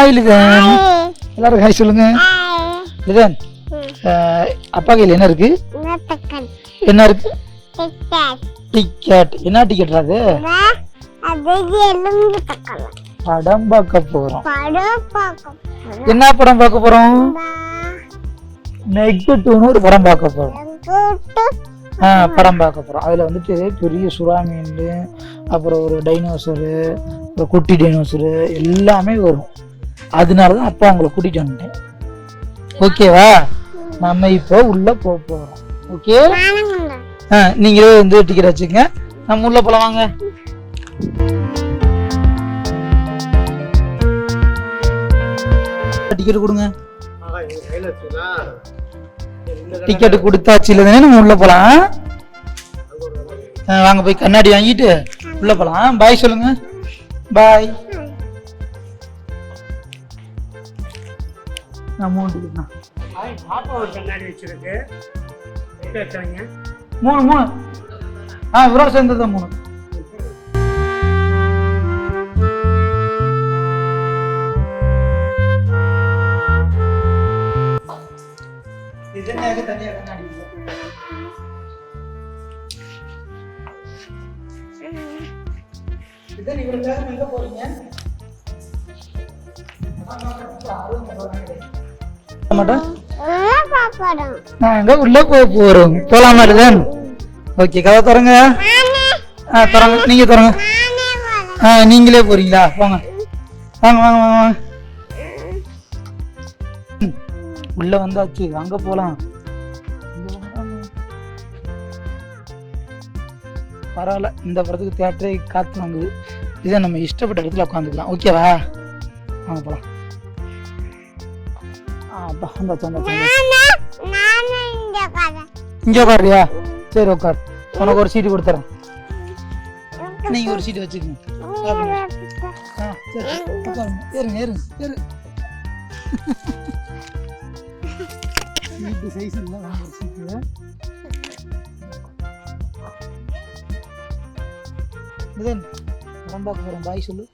Hi Litton. எல்லாரும் hi சொல்லுங்க. லிதன், அப்பா கையில் என்ன இருக்கு? என்ன இருக்கு? டிக்கெட். என்ன டிக்கெட் அது? படம் பார்க்க போறோம். என்ன படம் பார்க்க போறோம்? நெகட்டிவ்னு ஒரு படம் பார்க்க போறோம். படம் பார்க்க போறோம். அதுல வந்துட்டு பெரிய சுறா மீன், அப்புறம் ஒரு டைனோசரு, ஒரு குட்டி டைனோசரு எல்லாமே வரும். அதனாலதான் அப்பா உங்களை கூட்டிட்டு வந்துட்டேன். ஓகேவா? நம்ம இப்போ உள்ள போக போறோம். ஓகே, நீங்களே வந்து டிக்கெட் வச்சுக்கங்க. நம்ம உள்ள போலாம் வாங்க. டிக்கெட் கொடுங்க. டிக்கெட் கொடுத்தாச்சு இல்லதானே? நம்ம உள்ள போலாம் வாங்க. போய் கண்ணாடி வாங்கிட்டு உள்ள போலாம். பாய் சொல்லுங்க. பாய். மூணு இவரோட சேர்ந்தது 3. எங்க போறீங்க? உள்ள போக போறோம். போலாமா லிதன்? ஓகே, கதை திறங்க. திறங்க. நீங்க திறங்க. நீங்களே போறீங்களா? போங்க. வாங்க வாங்க வாங்க வாங்க. உள்ள வந்தாச்சு, வாங்க போலாம். பரவாயில்ல, இந்த படத்துக்கு தியேட்டரே காத்து வாங்குது. இதை நம்ம இஷ்டப்பட்ட இடத்துல உட்காந்துக்கலாம். ஓகேவா? வாங்க போலாம். இங்க உட்காருறியா? சரி உட்கார். உனக்கு ஒரு சீட்டு கொடுத்துறேன். நீங்க ஒரு சீட்டு வச்சுக்கோங்க. படம் பார்க்க போறோம். பாய் சொல்லு.